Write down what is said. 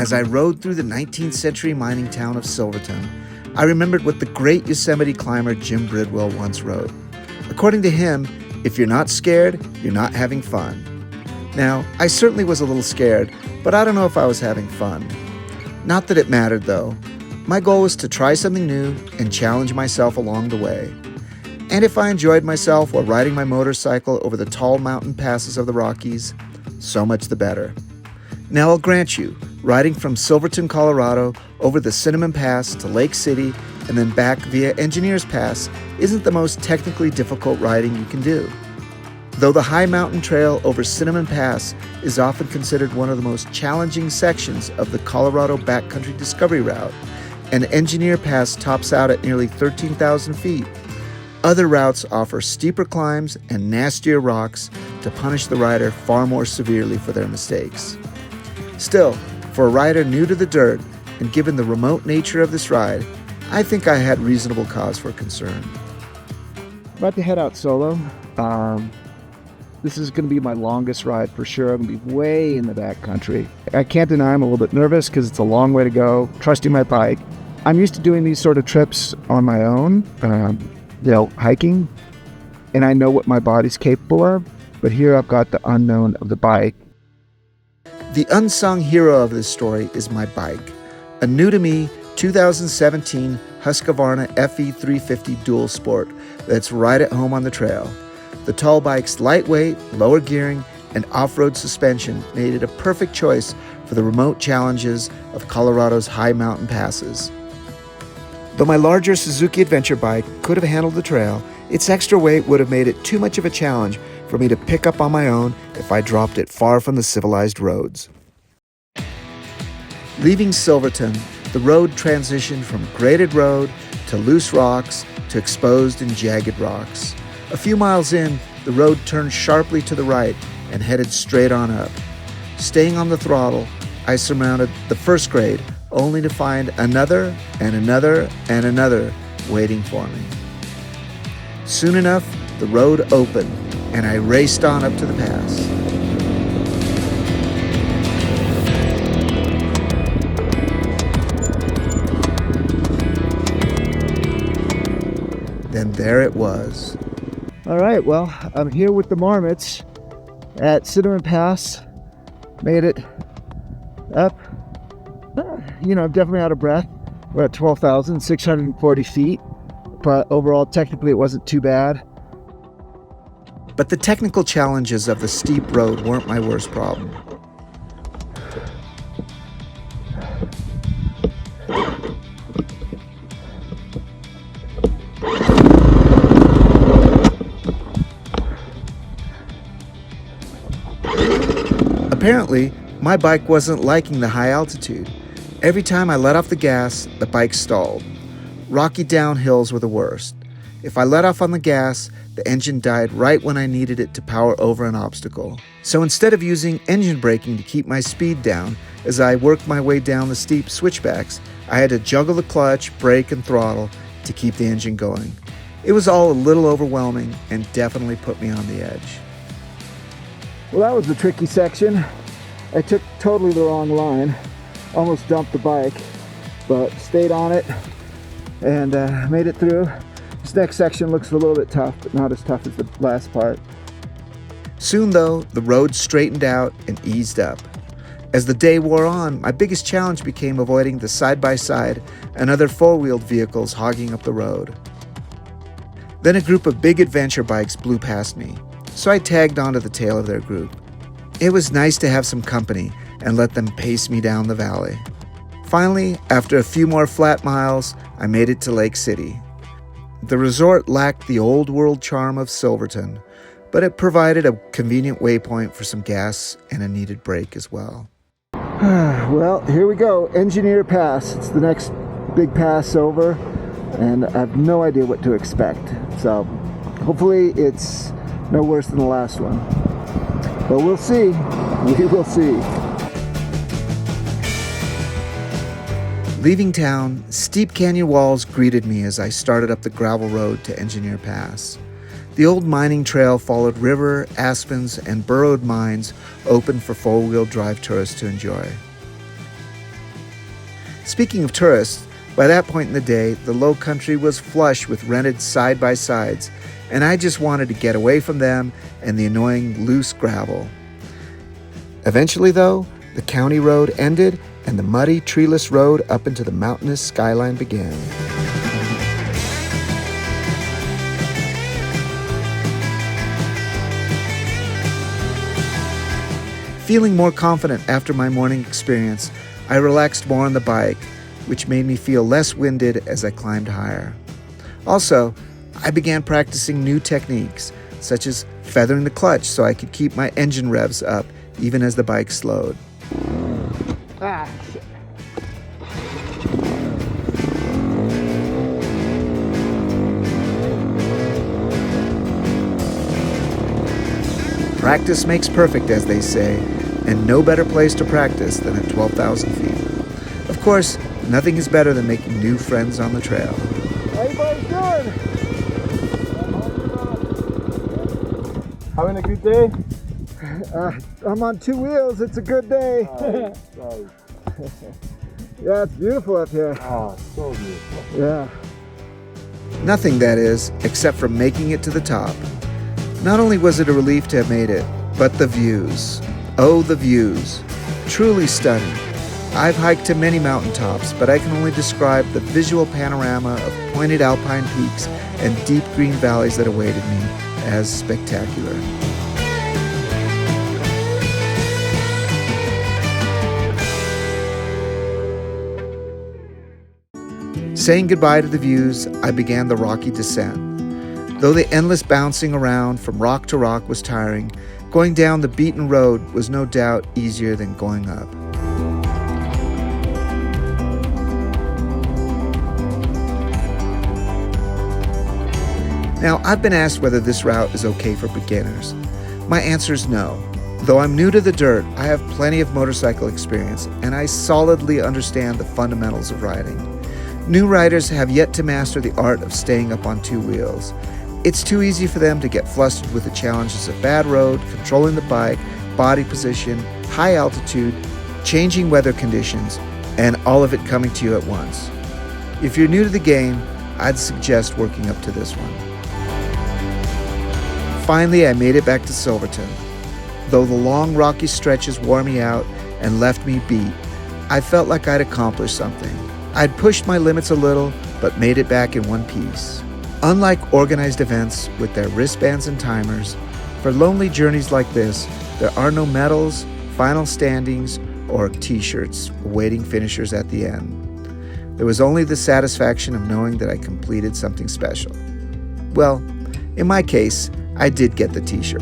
as I rode through the 19th century mining town of Silverton, I remembered what the great Yosemite climber Jim Bridwell once wrote. According to him, if you're not scared, you're not having fun. Now, I certainly was a little scared, but I don't know if I was having fun. Not that it mattered, though. My goal was to try something new and challenge myself along the way. And if I enjoyed myself while riding my motorcycle over the tall mountain passes of the Rockies, so much the better. Now, I'll grant you, riding from Silverton, Colorado, over the Cinnamon Pass to Lake City and then back via Engineers Pass isn't the most technically difficult riding you can do. Though the high mountain trail over Cinnamon Pass is often considered one of the most challenging sections of the Colorado Backcountry Discovery Route, and Engineer Pass tops out at nearly 13,000 feet, other routes offer steeper climbs and nastier rocks to punish the rider far more severely for their mistakes. Still, for a rider new to the dirt, and given the remote nature of this ride, I think I had reasonable cause for concern. About to head out solo. This is going to be my longest ride for sure. I'm going to be way in the backcountry. I can't deny I'm a little bit nervous because it's a long way to go, trusting my bike. I'm used to doing these sort of trips on my own, hiking, and I know what my body's capable of, but here I've got the unknown of the bike. The unsung hero of this story is my bike, a new-to-me 2017 Husqvarna FE350 Dual Sport that's right at home on the trail. The tall bike's lightweight, lower gearing, and off-road suspension made it a perfect choice for the remote challenges of Colorado's high mountain passes. Though my larger Suzuki Adventure bike could have handled the trail, its extra weight would have made it too much of a challenge for me to pick up on my own if I dropped it far from the civilized roads. Leaving Silverton, the road transitioned from graded road to loose rocks to exposed and jagged rocks. A few miles in, the road turned sharply to the right and headed straight on up. Staying on the throttle, I surmounted the first grade, only to find another and another and another waiting for me. Soon enough, the road opened, and I raced on up to the pass. Then there it was. All right, well, I'm here with the marmots at Cinnamon Pass. Made it up. I'm definitely out of breath. We're at 12,640 feet, but overall, technically, it wasn't too bad. But the technical challenges of the steep road weren't my worst problem. Apparently, my bike wasn't liking the high altitude. Every time I let off the gas, the bike stalled. Rocky downhills were the worst. If I let off on the gas, the engine died right when I needed it to power over an obstacle. So instead of using engine braking to keep my speed down as I worked my way down the steep switchbacks, I had to juggle the clutch, brake, and throttle to keep the engine going. It was all a little overwhelming and definitely put me on the edge. Well, that was the tricky section. I took totally the wrong line. Almost dumped the bike, but stayed on it and made it through. This next section looks a little bit tough, but not as tough as the last part. Soon, though, the road straightened out and eased up. As the day wore on, my biggest challenge became avoiding the side-by-side and other four-wheeled vehicles hogging up the road. Then a group of big adventure bikes blew past me, so I tagged onto the tail of their group. It was nice to have some company and let them pace me down the valley. Finally, after a few more flat miles, I made it to Lake City. The resort lacked the old-world charm of Silverton, but it provided a convenient waypoint for some gas and a needed break as well. Well, here we go. Engineer Pass. It's the next big pass over, and I have no idea what to expect. So hopefully it's no worse than the last one. But we'll see. We will see. Leaving town, steep canyon walls greeted me as I started up the gravel road to Engineer Pass. The old mining trail followed river, aspens, and burrowed mines open for four-wheel drive tourists to enjoy. Speaking of tourists, by that point in the day, the low country was flush with rented side-by-sides, and I just wanted to get away from them and the annoying loose gravel. Eventually, though, the county road ended and the muddy, treeless road up into the mountainous skyline began. Feeling more confident after my morning experience, I relaxed more on the bike, which made me feel less winded as I climbed higher. Also, I began practicing new techniques, such as feathering the clutch so I could keep my engine revs up even as the bike slowed. Practice makes perfect, as they say, and no better place to practice than at 12,000 feet. Of course, nothing is better than making new friends on the trail. How you boys doing? Having a good day? I'm on two wheels. It's a good day. Nice. Yeah, it's beautiful up here. Oh, so beautiful. Yeah. Nothing, that is, except for making it to the top. Not only was it a relief to have made it, but the views. Oh, the views. Truly stunning. I've hiked to many mountaintops, but I can only describe the visual panorama of pointed alpine peaks and deep green valleys that awaited me as spectacular. Saying goodbye to the views, I began the rocky descent. Though the endless bouncing around from rock to rock was tiring, going down the beaten road was no doubt easier than going up. Now, I've been asked whether this route is okay for beginners. My answer is no. Though I'm new to the dirt, I have plenty of motorcycle experience, and I solidly understand the fundamentals of riding. New riders have yet to master the art of staying up on two wheels. It's too easy for them to get flustered with the challenges of bad road, controlling the bike, body position, high altitude, changing weather conditions, and all of it coming to you at once. If you're new to the game, I'd suggest working up to this one. Finally, I made it back to Silverton. Though the long rocky stretches wore me out and left me beat, I felt like I'd accomplished something. I'd pushed my limits a little, but made it back in one piece. Unlike organized events with their wristbands and timers, for lonely journeys like this, there are no medals, final standings, or t-shirts awaiting finishers at the end. There was only the satisfaction of knowing that I completed something special. Well, in my case, I did get the t-shirt.